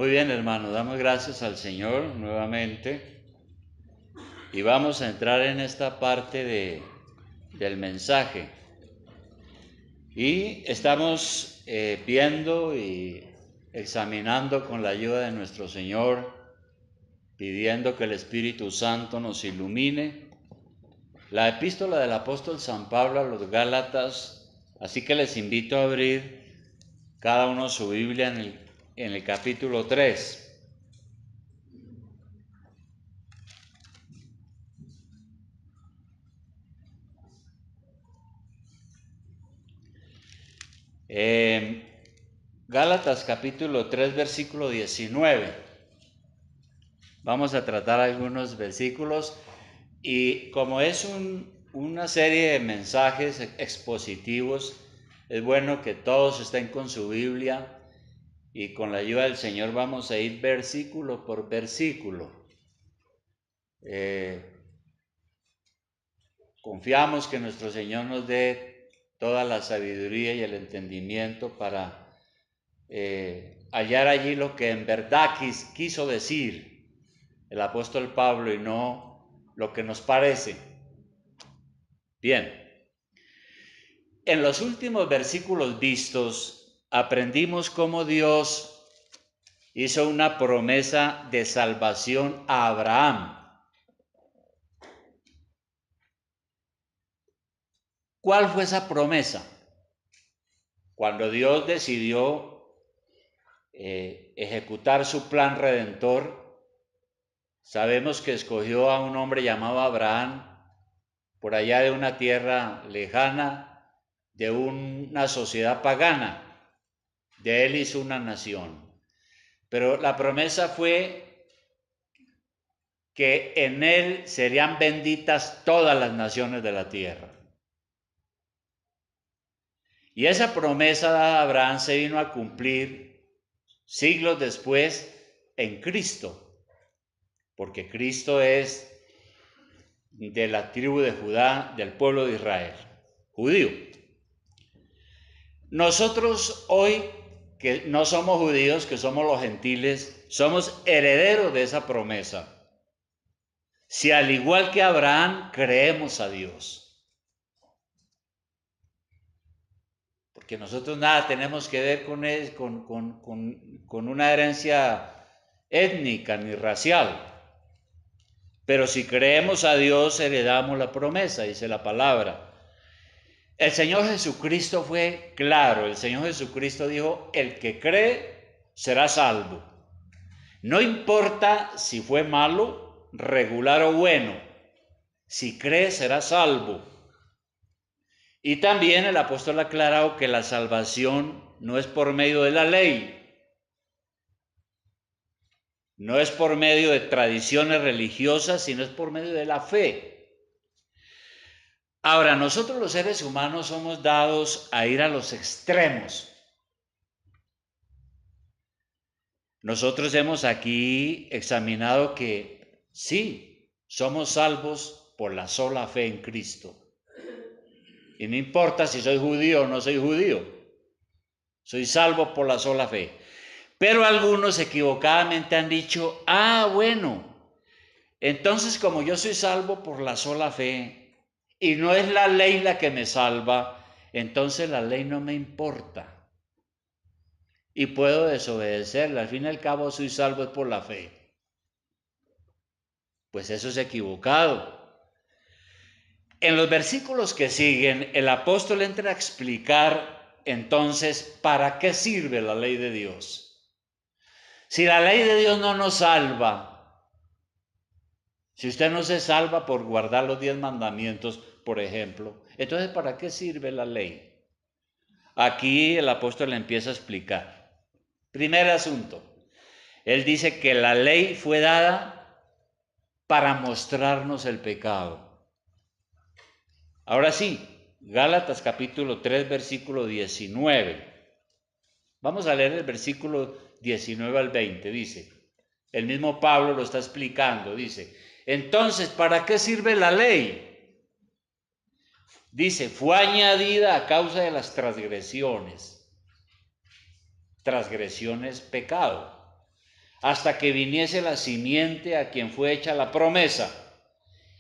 Muy bien, hermano, damos gracias al Señor nuevamente y vamos a entrar en esta parte del mensaje. Y estamos viendo y examinando con la ayuda de nuestro Señor, pidiendo que el Espíritu Santo nos ilumine, la epístola del apóstol San Pablo a los Gálatas. Así que les invito a abrir cada uno su Biblia en el capítulo 3. Gálatas capítulo 3, versículo 19. Vamos a tratar algunos versículos y como es una serie de mensajes expositivos, es bueno que todos estén con su Biblia y con la ayuda del Señor vamos a ir versículo por versículo. Confiamos que nuestro Señor nos dé toda la sabiduría y el entendimiento para hallar allí lo que en verdad quiso decir el apóstol Pablo y no lo que nos parece. Bien, en los últimos versículos vistos aprendimos cómo Dios hizo una promesa de salvación a Abraham. ¿Cuál fue esa promesa? Cuando Dios decidió ejecutar su plan redentor, sabemos que escogió a un hombre llamado Abraham por allá de una tierra lejana, de una sociedad pagana. De él hizo una nación. Pero la promesa fue que en él serían benditas todas las naciones de la tierra. Y esa promesa dada a Abraham se vino a cumplir siglos después en Cristo, porque Cristo es de la tribu de Judá, del pueblo de Israel, judío. Nosotros hoy, que no somos judíos, que somos los gentiles, somos herederos de esa promesa. Si al igual que Abraham creemos a Dios. Porque nosotros nada tenemos que ver con una herencia étnica ni racial. Pero si creemos a Dios, heredamos la promesa, dice la palabra. El Señor Jesucristo fue claro. El Señor Jesucristo dijo, el que cree será salvo. No importa si fue malo, regular o bueno. Si cree será salvo. Y también el apóstol ha aclarado que la salvación no es por medio de la ley. No es por medio de tradiciones religiosas, sino es por medio de la fe. Ahora, nosotros los seres humanos somos dados a ir a los extremos. Nosotros hemos aquí examinado que sí, somos salvos por la sola fe en Cristo. Y no importa si soy judío o no soy judío, soy salvo por la sola fe. Pero algunos equivocadamente han dicho, bueno, entonces como yo soy salvo por la sola fe y no es la ley la que me salva, entonces la ley no me importa. Y puedo desobedecerla, al fin y al cabo soy salvo por la fe. Pues eso es equivocado. En los versículos que siguen, el apóstol entra a explicar entonces para qué sirve la ley de Dios. Si la ley de Dios no nos salva, si usted no se salva por guardar los 10 mandamientos, por ejemplo, entonces ¿para qué sirve la ley? Aquí el apóstol empieza a explicar. Primer asunto, él dice que la ley fue dada para mostrarnos el pecado. Ahora sí, Gálatas capítulo 3, versículo 19. Vamos a leer el versículo 19 al 20, dice. El mismo Pablo lo está explicando, dice. Entonces, ¿para qué sirve la ley? Dice, fue añadida a causa de las transgresiones. Transgresiones, pecado. hasta que viniese la simiente a quien fue hecha la promesa,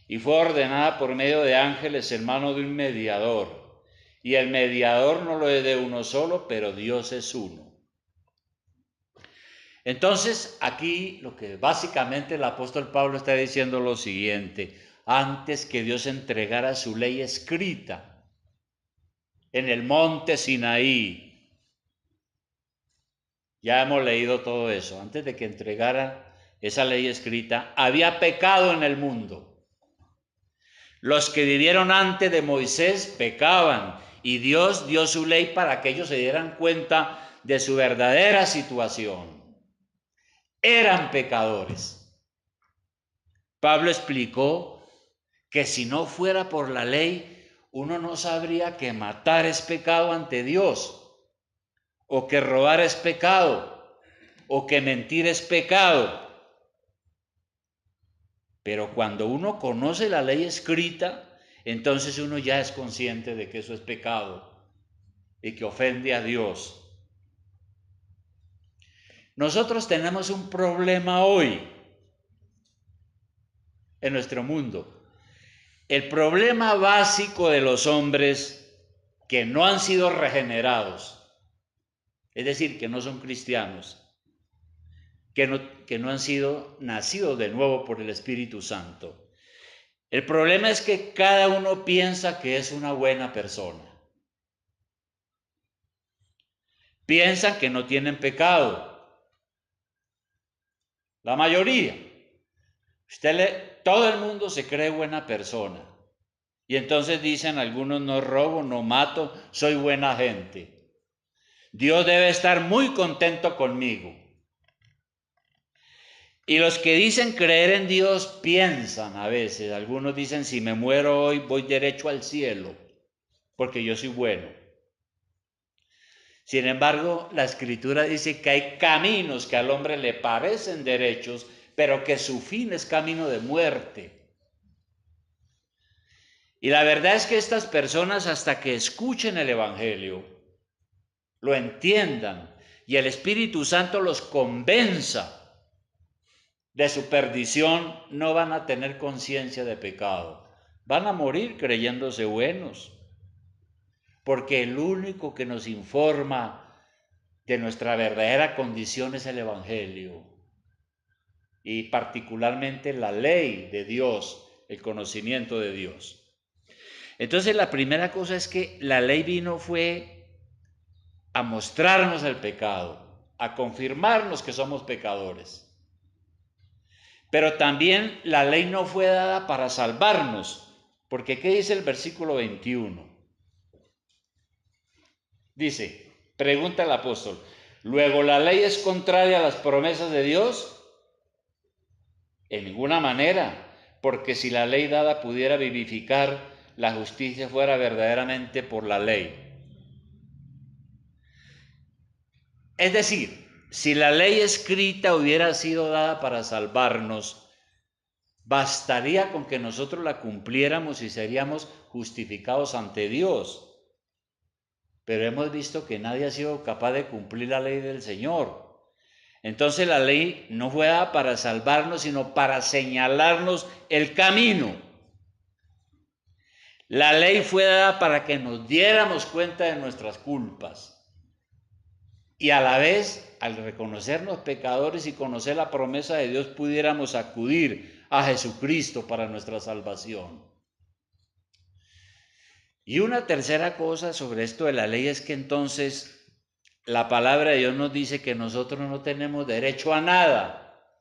y fue ordenada por medio de ángeles en mano de un mediador. Y el mediador no lo es de uno solo, pero Dios es uno. Entonces, aquí lo que básicamente el apóstol Pablo está diciendo lo siguiente: antes que Dios entregara su ley escrita en el monte Sinaí, ya hemos leído todo eso, antes de que entregara esa ley escrita, había pecado en el mundo. Los que vivieron antes de Moisés pecaban, y Dios dio su ley para que ellos se dieran cuenta de su verdadera situación. Eran pecadores. Pablo explicó que si no fuera por la ley, uno no sabría que matar es pecado ante Dios, o que robar es pecado, o que mentir es pecado. Pero cuando uno conoce la ley escrita, entonces uno ya es consciente de que eso es pecado y que ofende a Dios. Nosotros tenemos un problema hoy en nuestro mundo. El problema básico de los hombres que no han sido regenerados, es decir, que no son cristianos, que no han sido nacidos de nuevo por el Espíritu Santo. El problema es que cada uno piensa que es una buena persona. Piensan que no tienen pecado. La mayoría. Todo el mundo se cree buena persona. Y entonces dicen algunos: no robo, no mato, soy buena gente. Dios debe estar muy contento conmigo. Y los que dicen creer en Dios piensan a veces, algunos dicen: si me muero hoy voy derecho al cielo, porque yo soy bueno. Sin embargo, la Escritura dice que hay caminos que al hombre le parecen derechos, pero que su fin es camino de muerte. Y la verdad es que estas personas, hasta que escuchen el Evangelio, lo entiendan y el Espíritu Santo los convenza de su perdición, no van a tener conciencia de pecado. Van a morir creyéndose buenos, porque el único que nos informa de nuestra verdadera condición es el Evangelio, y particularmente la ley de Dios, el conocimiento de Dios. Entonces, la primera cosa es que la ley fue a mostrarnos el pecado, a confirmarnos que somos pecadores. Pero también la ley no fue dada para salvarnos, porque ¿qué dice el versículo 21? Dice, pregunta el apóstol: ¿luego la ley es contraria a las promesas de Dios? En ninguna manera, porque si la ley dada pudiera vivificar, la justicia fuera verdaderamente por la ley. Es decir, si la ley escrita hubiera sido dada para salvarnos, bastaría con que nosotros la cumpliéramos y seríamos justificados ante Dios. Pero hemos visto que nadie ha sido capaz de cumplir la ley del Señor. Entonces la ley no fue dada para salvarnos, sino para señalarnos el camino. La ley fue dada para que nos diéramos cuenta de nuestras culpas. Y a la vez, al reconocernos pecadores y conocer la promesa de Dios, pudiéramos acudir a Jesucristo para nuestra salvación. Y una tercera cosa sobre esto de la ley es que entonces la palabra de Dios nos dice que nosotros no tenemos derecho a nada.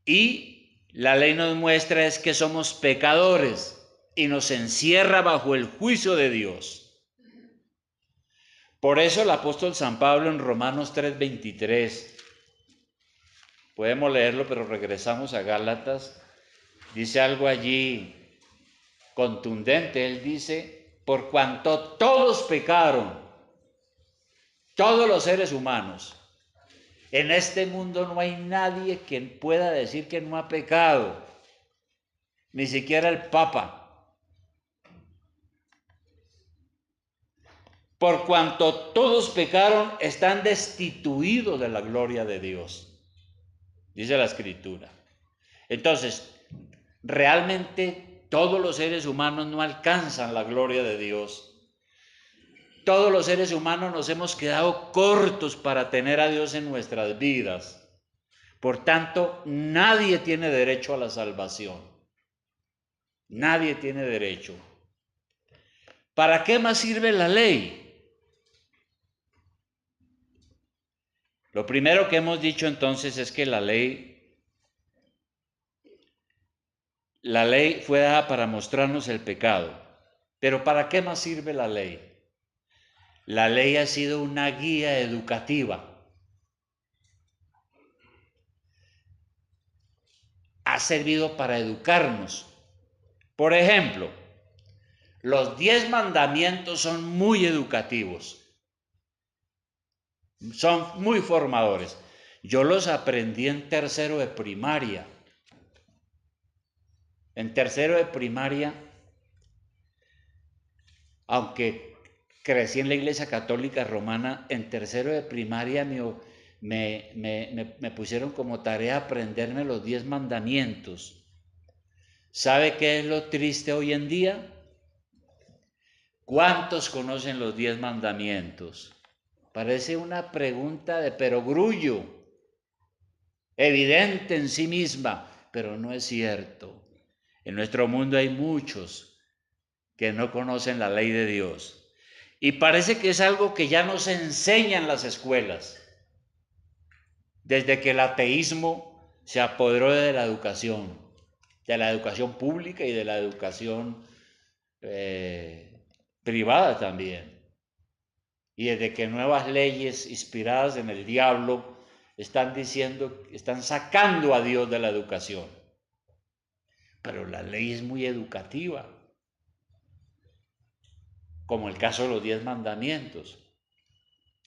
Y la ley nos muestra es que somos pecadores y nos encierra bajo el juicio de Dios. Por eso el apóstol San Pablo en Romanos 3:23, podemos leerlo, pero regresamos a Gálatas, dice algo allí contundente. Él dice: por cuanto todos pecaron, todos los seres humanos, en este mundo no hay nadie que pueda decir que no ha pecado, ni siquiera el Papa. por cuanto todos pecaron, están destituidos de la gloria de Dios, dice la Escritura. Entonces, realmente todos los seres humanos no alcanzan la gloria de Dios. Todos los seres humanos nos hemos quedado cortos para tener a Dios en nuestras vidas. Por tanto, nadie tiene derecho a la salvación. Nadie tiene derecho. ¿Para qué más sirve la ley? Lo primero que hemos dicho entonces es que la ley fue dada para mostrarnos el pecado. Pero ¿para qué más sirve la ley? La ley ha sido una guía educativa. Ha servido para educarnos. Por ejemplo, los 10 mandamientos son muy educativos. Son muy formadores. Yo los aprendí en tercero de primaria. En tercero de primaria, aunque crecí en la Iglesia Católica Romana, en tercero de primaria me pusieron como tarea aprenderme los 10 mandamientos. ¿Sabe qué es lo triste hoy en día? ¿Cuántos conocen los 10 mandamientos? Parece una pregunta de perogrullo, evidente en sí misma, pero no es cierto. En nuestro mundo hay muchos que no conocen la ley de Dios. Y parece que es algo que ya no se enseña en las escuelas, desde que el ateísmo se apoderó de la educación pública y de la educación privada también. Y desde que nuevas leyes inspiradas en el diablo están sacando a Dios de la educación. Pero la ley es muy educativa, como el caso de los 10 mandamientos.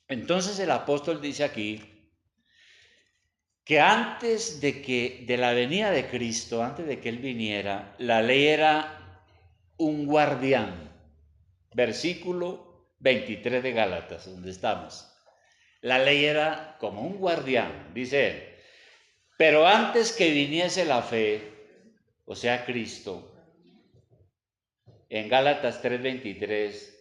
Entonces el apóstol dice aquí que antes de la venida de Cristo, antes de que Él viniera, la ley era un guardián. Versículo 23 de Gálatas, donde estamos. La ley era como un guardián, dice él. Pero antes que viniese la fe, o sea, Cristo, en Gálatas 3:23,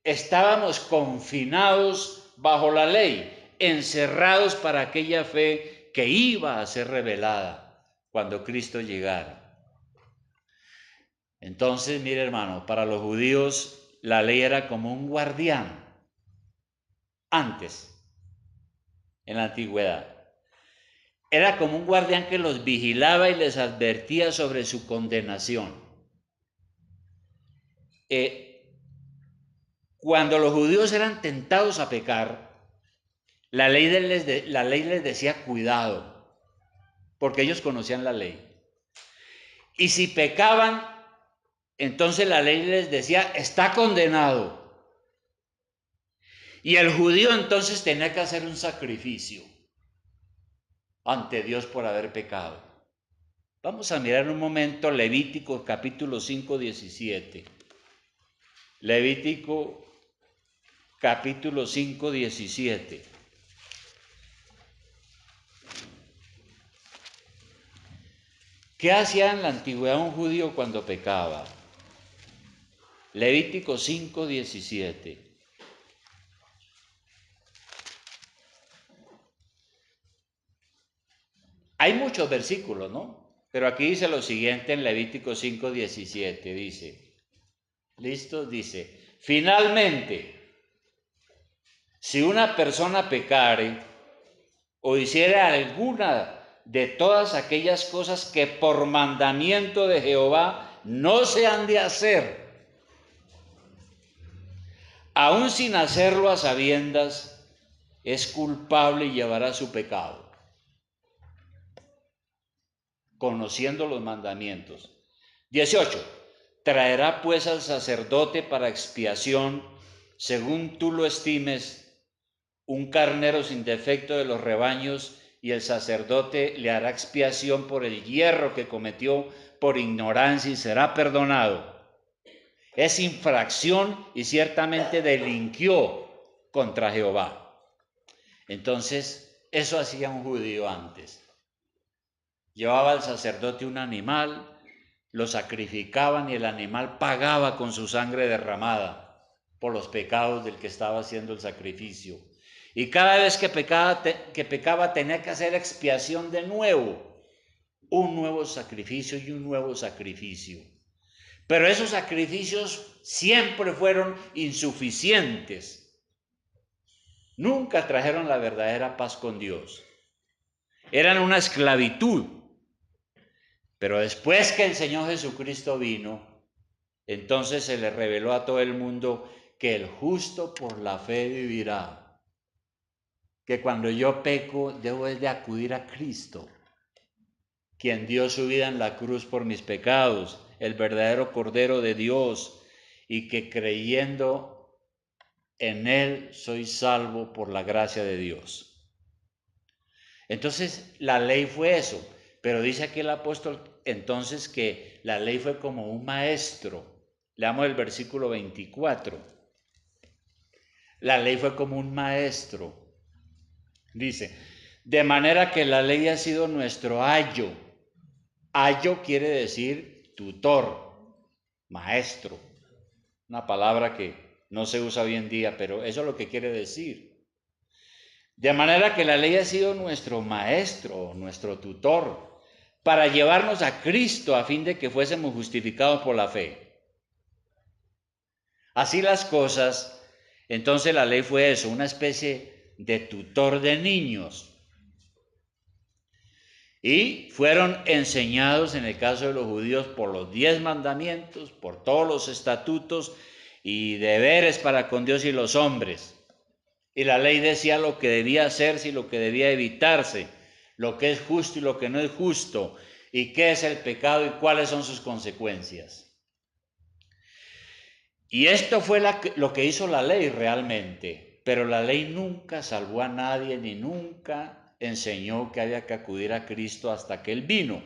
estábamos confinados bajo la ley, encerrados para aquella fe que iba a ser revelada cuando Cristo llegara. Entonces, mire hermano, para los judíos la ley era como un guardián antes, en la antigüedad. Era como un guardián que los vigilaba y les advertía sobre su condenación. Cuando los judíos eran tentados a pecar, la ley les decía cuidado, porque ellos conocían la ley. Y si pecaban, entonces la ley les decía, está condenado. Y el judío entonces tenía que hacer un sacrificio ante Dios por haber pecado. Vamos a mirar un momento Levítico capítulo 5, 17. Levítico capítulo 5, 17. ¿Qué hacía en la antigüedad un judío cuando pecaba? Levítico 5, 17. Hay muchos versículos, ¿no? Pero aquí dice lo siguiente en Levítico 5, 17. Dice, ¿listo? Dice, finalmente, si una persona pecare o hiciera alguna de todas aquellas cosas que por mandamiento de Jehová no se han de hacer, aún sin hacerlo a sabiendas, es culpable y llevará su pecado, conociendo los mandamientos. 18. Traerá pues al sacerdote para expiación, según tú lo estimes, un carnero sin defecto de los rebaños, y el sacerdote le hará expiación por el hierro que cometió por ignorancia y será perdonado. Es infracción y ciertamente delinquió contra Jehová. Entonces, eso hacía un judío antes. Llevaba al sacerdote un animal, lo sacrificaban y el animal pagaba con su sangre derramada por los pecados del que estaba haciendo el sacrificio. Y cada vez que pecaba tenía que hacer expiación de nuevo, un nuevo sacrificio y un nuevo sacrificio. Pero esos sacrificios siempre fueron insuficientes. Nunca trajeron la verdadera paz con Dios. Eran una esclavitud. Pero después que el Señor Jesucristo vino, entonces se le reveló a todo el mundo que el justo por la fe vivirá. Que cuando yo peco, debo de acudir a Cristo, quien dio su vida en la cruz por mis pecados, el verdadero Cordero de Dios, y que creyendo en Él soy salvo por la gracia de Dios. Entonces, la ley fue eso, pero dice aquí el apóstol entonces que la ley fue como un maestro. Leamos el versículo 24. La ley fue como un maestro. Dice, de manera que la ley ha sido nuestro ayo. Ayo quiere decir tutor, maestro. Una palabra que no se usa hoy en día, pero eso es lo que quiere decir. De manera que la ley ha sido nuestro maestro, nuestro tutor, para llevarnos a Cristo a fin de que fuésemos justificados por la fe. Así las cosas, entonces la ley fue eso, una especie de tutor de niños. Y fueron enseñados en el caso de los judíos por los 10 mandamientos, por todos los estatutos y deberes para con Dios y los hombres. Y la ley decía lo que debía hacerse y lo que debía evitarse, lo que es justo y lo que no es justo, y qué es el pecado y cuáles son sus consecuencias. Y esto fue lo que hizo la ley realmente, pero la ley nunca salvó a nadie ni nunca enseñó que había que acudir a Cristo hasta que Él vino.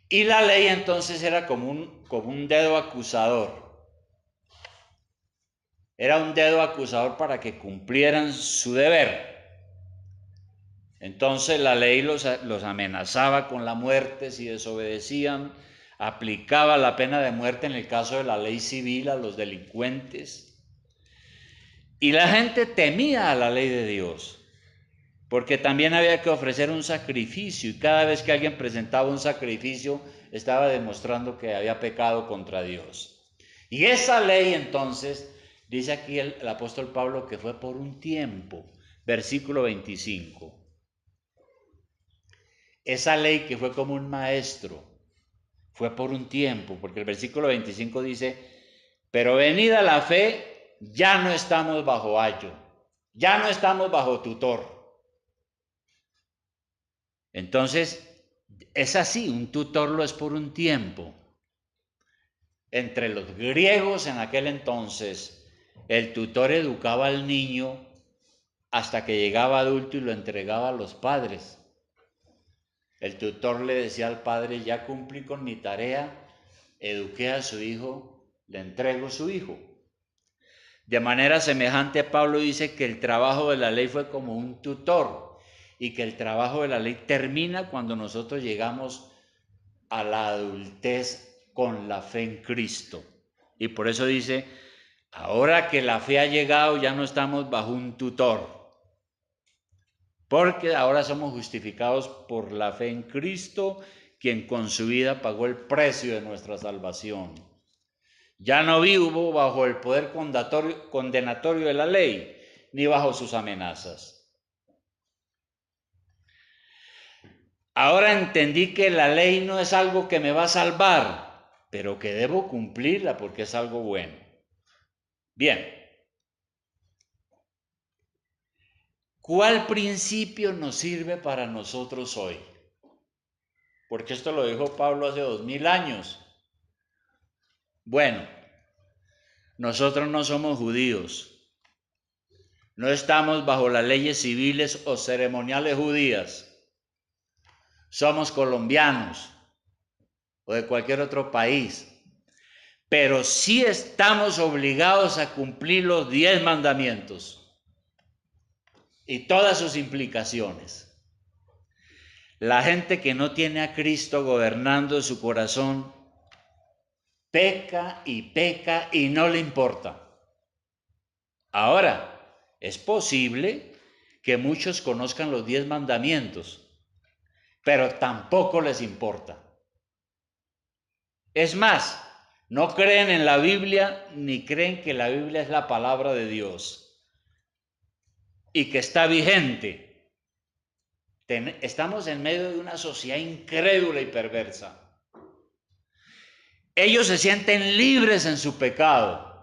Y la ley entonces era como un dedo acusador. Era un dedo acusador para que cumplieran su deber. Entonces la ley los amenazaba con la muerte si desobedecían, aplicaba la pena de muerte en el caso de la ley civil a los delincuentes. Y la gente temía a la ley de Dios, porque también había que ofrecer un sacrificio, y cada vez que alguien presentaba un sacrificio, estaba demostrando que había pecado contra Dios. Y esa ley entonces, dice aquí el apóstol Pablo, que fue por un tiempo, versículo 25. Esa ley que fue como un maestro, fue por un tiempo, porque el versículo 25 dice, pero venida la fe, ya no estamos bajo ayo, ya no estamos bajo tutor. Entonces, es así, un tutor lo es por un tiempo. Entre los griegos en aquel entonces, el tutor educaba al niño hasta que llegaba adulto y lo entregaba a los padres. El tutor le decía al padre, ya cumplí con mi tarea, eduqué a su hijo, le entrego su hijo. De manera semejante, Pablo dice que el trabajo de la ley fue como un tutor y que el trabajo de la ley termina cuando nosotros llegamos a la adultez con la fe en Cristo. Y por eso dice, ahora que la fe ha llegado, ya no estamos bajo un tutor, porque ahora somos justificados por la fe en Cristo, quien con su vida pagó el precio de nuestra salvación. Ya no vivo bajo el poder condenatorio de la ley, ni bajo sus amenazas. Ahora entendí que la ley no es algo que me va a salvar, pero que debo cumplirla porque es algo bueno. Bien. ¿Cuál principio nos sirve para nosotros hoy? Porque esto lo dijo Pablo hace 2000 años. Bueno, nosotros no somos judíos. No estamos bajo las leyes civiles o ceremoniales judías. Somos colombianos o de cualquier otro país. pero sí estamos obligados a cumplir los 10 mandamientos y todas sus implicaciones. La gente que no tiene a Cristo gobernando su corazón peca y no le importa. Ahora, es posible que muchos conozcan los 10 mandamientos, pero tampoco les importa. Es más, no creen en la Biblia ni creen que la Biblia es la palabra de Dios y que está vigente. Estamos en medio de una sociedad incrédula y perversa. Ellos se sienten libres en su pecado.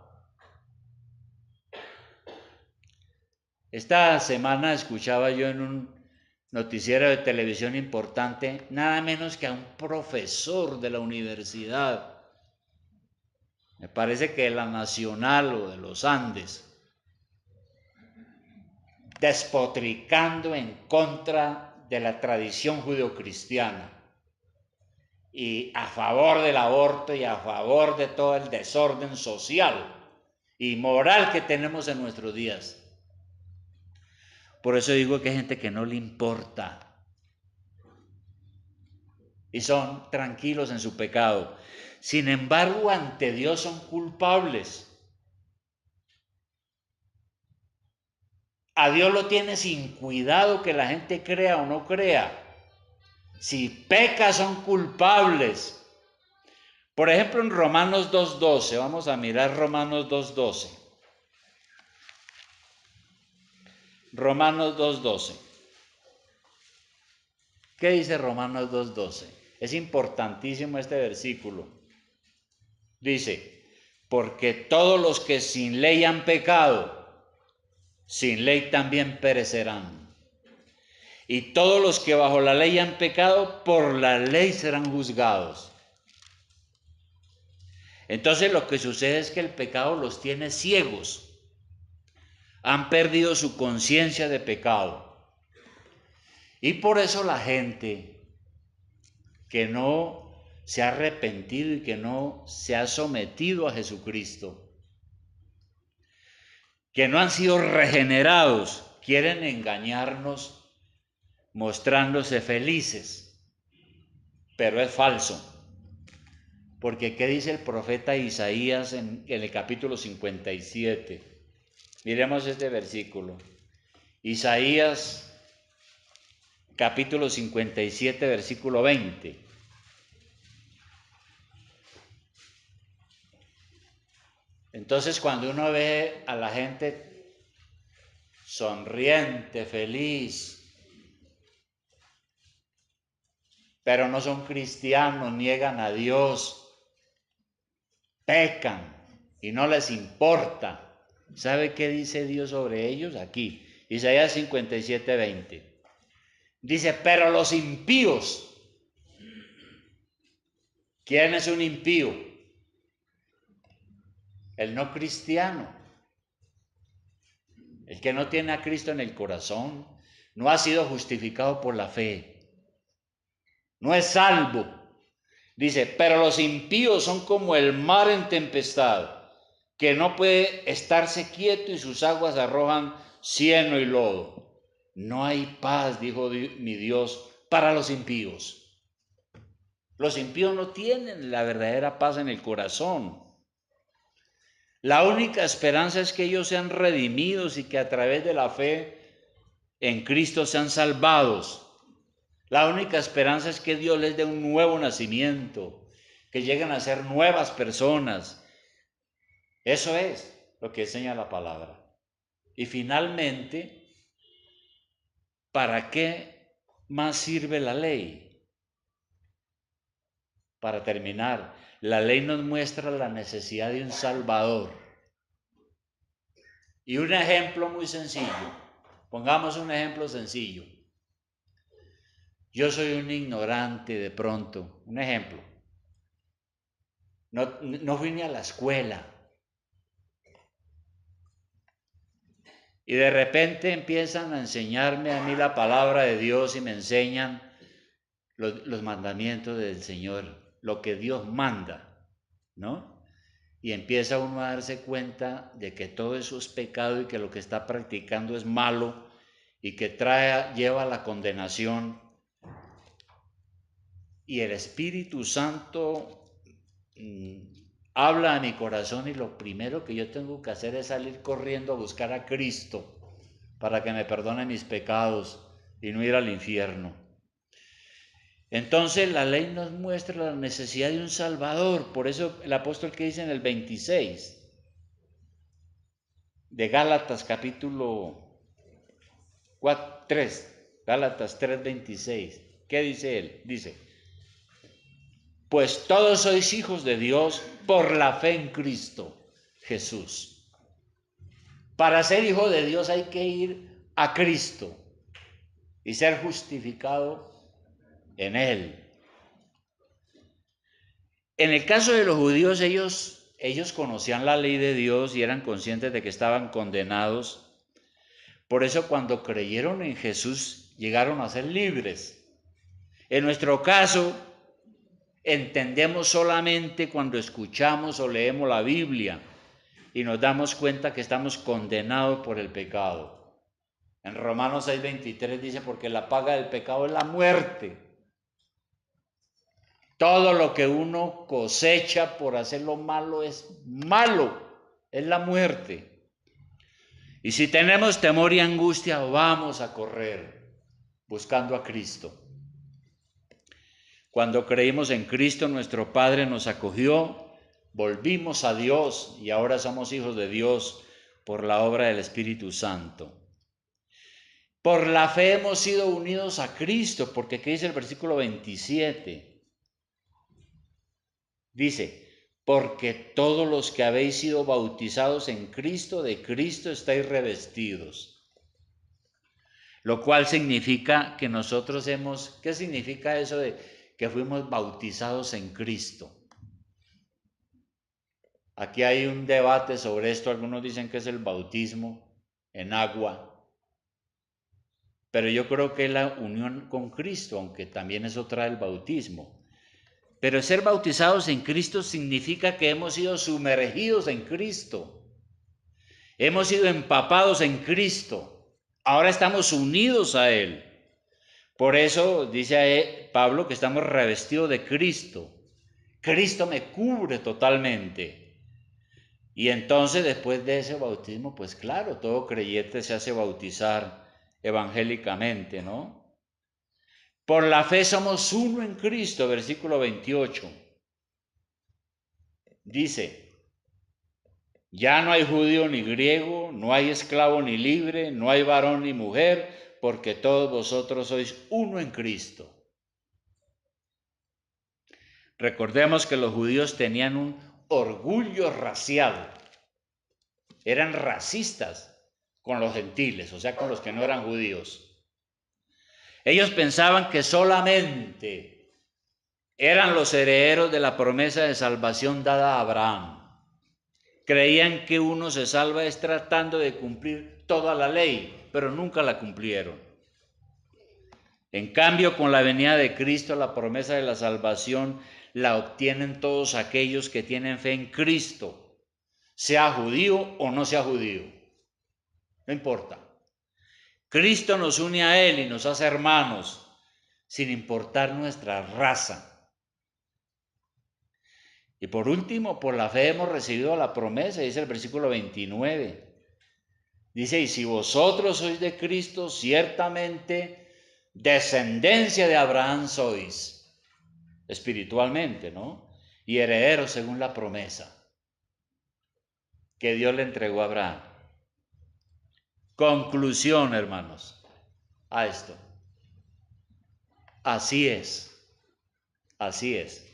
Esta semana escuchaba yo en un noticiero de televisión importante, nada menos que a un profesor de la universidad, me parece que de la Nacional o de los Andes, despotricando en contra de la tradición judeocristiana y a favor del aborto y a favor de todo el desorden social y moral que tenemos en nuestros días. Por eso digo que hay gente que no le importa y son tranquilos en su pecado. Sin embargo, ante Dios son culpables. A Dios lo tiene sin cuidado que la gente crea o no crea. Si peca, son culpables. Por ejemplo, en Romanos 2:12, vamos a mirar Romanos 2:12. Romanos 2:12. ¿Qué dice Romanos 2:12? Es importantísimo este versículo. Dice, porque todos los que sin ley han pecado, sin ley también perecerán. Y todos los que bajo la ley han pecado, por la ley serán juzgados. Entonces lo que sucede es que el pecado los tiene ciegos. Han perdido su conciencia de pecado. Y por eso la gente que no se ha arrepentido y que no se ha sometido a Jesucristo, que no han sido regenerados, quieren engañarnos mostrándose felices, pero es falso. Porque ¿qué dice el profeta Isaías en el capítulo 57? Miremos este versículo. Isaías capítulo 57, versículo 20. Entonces, cuando uno ve a la gente sonriente, feliz, pero no son cristianos, niegan a Dios, pecan y no les importa, ¿sabe qué dice Dios sobre ellos? Aquí, Isaías 57, 20. Dice, pero los impíos, ¿quién es un impío? El no cristiano, el que no tiene a Cristo en el corazón, no ha sido justificado por la fe, no es salvo. Dice, pero los impíos son como el mar en tempestad, que no puede estarse quieto y sus aguas arrojan cieno y lodo. No hay paz, dijo mi Dios, para los impíos. Los impíos no tienen la verdadera paz en el corazón. La única esperanza es que ellos sean redimidos y que a través de la fe en Cristo sean salvados. La única esperanza es que Dios les dé un nuevo nacimiento, que lleguen a ser nuevas personas. Eso es lo que enseña la palabra. Y finalmente, ¿para qué más sirve la ley? Para terminar, la ley nos muestra la necesidad de un Salvador. Y un ejemplo muy sencillo. Pongamos un ejemplo sencillo. Yo soy un ignorante de pronto. Un ejemplo. No fui ni a la escuela. Y de repente empiezan a enseñarme a mí la palabra de Dios y me enseñan los mandamientos del Señor, lo que Dios manda, ¿no? y empieza uno a darse cuenta de que todo eso es pecado y que lo que está practicando es malo y que lleva a la condenación. Y el Espíritu Santo habla a mi corazón y lo primero que yo tengo que hacer es salir corriendo a buscar a Cristo para que me perdone mis pecados y no ir al infierno. Entonces la ley nos muestra la necesidad de un Salvador. Por eso el apóstol que dice en el 26 de Gálatas capítulo 3, Gálatas 3:26. ¿Qué dice él? Dice: pues todos sois hijos de Dios por la fe en Cristo Jesús. Para ser hijo de Dios hay que ir a Cristo y ser justificado en Él. En el caso de los judíos, ellos conocían la ley de Dios y eran conscientes de que estaban condenados. Por eso cuando creyeron en Jesús llegaron a ser libres. En nuestro caso, entendemos solamente cuando escuchamos o leemos la Biblia y nos damos cuenta que estamos condenados por el pecado. En Romanos 6:23 dice: porque la paga del pecado es la muerte. Todo lo que uno cosecha por hacer lo malo, es la muerte. Y si tenemos temor y angustia, vamos a correr buscando a Cristo. Cuando creímos en Cristo, nuestro Padre nos acogió, volvimos a Dios y ahora somos hijos de Dios por la obra del Espíritu Santo. Por la fe hemos sido unidos a Cristo, porque ¿qué dice el versículo 27? Dice: porque todos los que habéis sido bautizados en Cristo, de Cristo estáis revestidos. Lo cual significa que nosotros ¿qué significa eso de que fuimos bautizados en Cristo? Aquí hay un debate sobre esto. Algunos dicen que es el bautismo en agua, pero yo creo que es la unión con Cristo, aunque también eso trae el bautismo. Pero ser bautizados en Cristo significa que hemos sido sumergidos en Cristo. Hemos sido empapados en Cristo. Ahora estamos unidos a Él. Por eso dice Pablo que estamos revestidos de Cristo. Cristo me cubre totalmente. Y entonces después de ese bautismo, pues claro, todo creyente se hace bautizar evangélicamente, ¿no? Por la fe somos uno en Cristo, versículo 28. Dice: ya no hay judío ni griego, no hay esclavo ni libre, no hay varón ni mujer, porque todos vosotros sois uno en Cristo. Recordemos que los judíos tenían un orgullo racial. Eran racistas con los gentiles, o sea, con los que no eran judíos. Ellos pensaban que solamente eran los herederos de la promesa de salvación dada a Abraham. Creían que uno se salva es tratando de cumplir toda la ley, pero nunca la cumplieron. En cambio, con la venida de Cristo, la promesa de la salvación la obtienen todos aquellos que tienen fe en Cristo, sea judío o no sea judío. No importa. Cristo nos une a Él y nos hace hermanos, sin importar nuestra raza. Y por último, por la fe hemos recibido la promesa, dice el versículo 29. Dice: y si vosotros sois de Cristo, ciertamente descendencia de Abraham sois, espiritualmente, ¿no? Y herederos según la promesa que Dios le entregó a Abraham. Conclusión, hermanos, a esto. Así es, así es.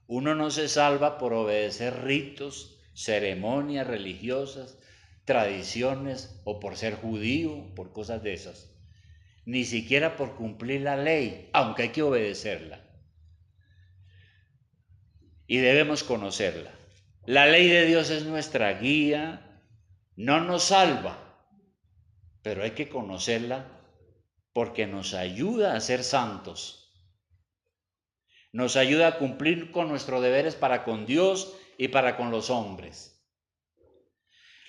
Uno no se salva por obedecer ritos, ceremonias religiosas, tradiciones o por ser judío, por cosas de esas. Ni siquiera por cumplir la ley, aunque hay que obedecerla. Y debemos conocerla. La ley de Dios es nuestra guía, no nos salva, pero hay que conocerla porque nos ayuda a ser santos. Nos ayuda a cumplir con nuestros deberes para con Dios y para con los hombres.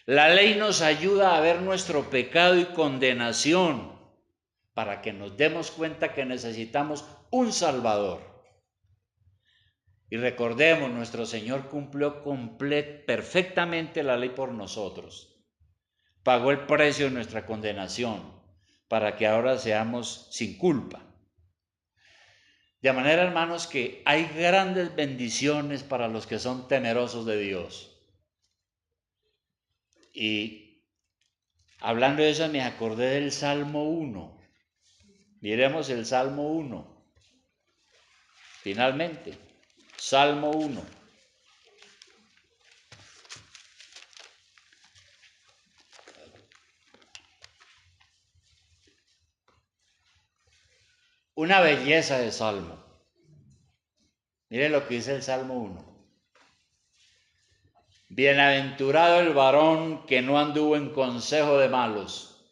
La ley nos ayuda a ver nuestro pecado y condenación para que nos demos cuenta que necesitamos un Salvador. Y recordemos, nuestro Señor cumplió perfectamente la ley por nosotros. Pagó el precio de nuestra condenación para que ahora seamos sin culpa. De manera, hermanos, que hay grandes bendiciones para los que son temerosos de Dios. Y hablando de eso, me acordé del Salmo 1. Miremos el Salmo 1. Finalmente, Salmo 1. Una belleza de Salmo. Mire lo que dice el Salmo 1. Bienaventurado el varón que no anduvo en consejo de malos,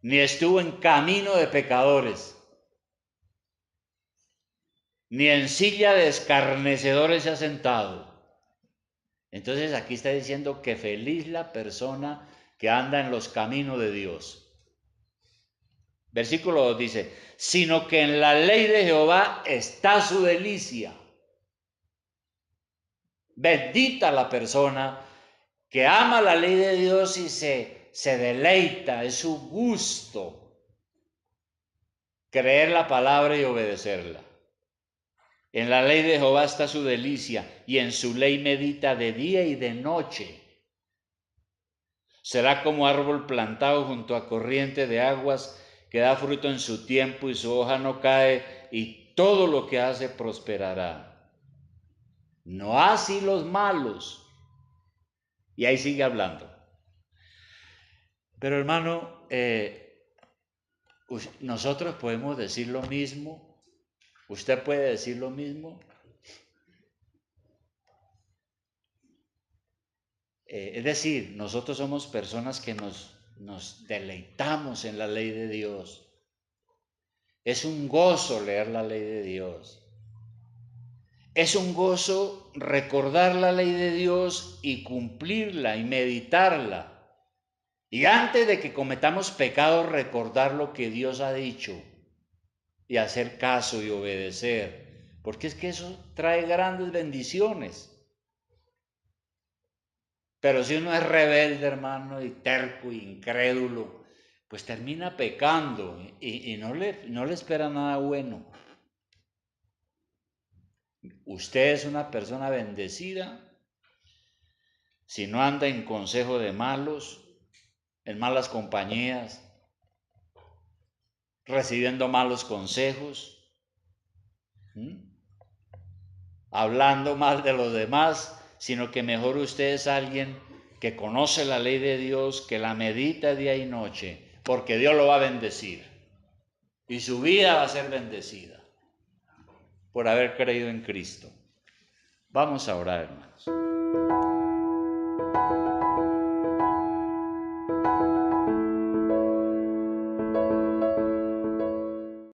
ni estuvo en camino de pecadores, ni en silla de escarnecedores se ha sentado. Entonces aquí está diciendo que feliz la persona que anda en los caminos de Dios. Versículo 2 dice, sino que en la ley de Jehová está su delicia. Bendita la persona que ama la ley de Dios y se deleita, es su gusto creer la palabra y obedecerla. En la ley de Jehová está su delicia y en su ley medita de día y de noche. Será como árbol plantado junto a corriente de aguas que da fruto en su tiempo y su hoja no cae y todo lo que hace prosperará. No así los malos. Y ahí sigue hablando. Pero hermano, nosotros podemos decir lo mismo. ¿Usted puede decir lo mismo? Es decir, nosotros somos personas que nos deleitamos en la ley de Dios. Es un gozo leer la ley de Dios. Es un gozo recordar la ley de Dios y cumplirla y meditarla. Y antes de que cometamos pecados, recordar lo que Dios ha dicho y hacer caso y obedecer. Porque es que eso trae grandes bendiciones. Pero si uno es rebelde, hermano, y terco, y incrédulo, pues termina pecando y no le espera nada bueno. Usted es una persona bendecida si no anda en consejo de malos, en malas compañías, recibiendo malos consejos, hablando mal de los demás, sino que mejor usted es alguien que conoce la ley de Dios, que la medita día y noche, porque Dios lo va a bendecir y su vida va a ser bendecida por haber creído en Cristo. Vamos a orar, hermanos.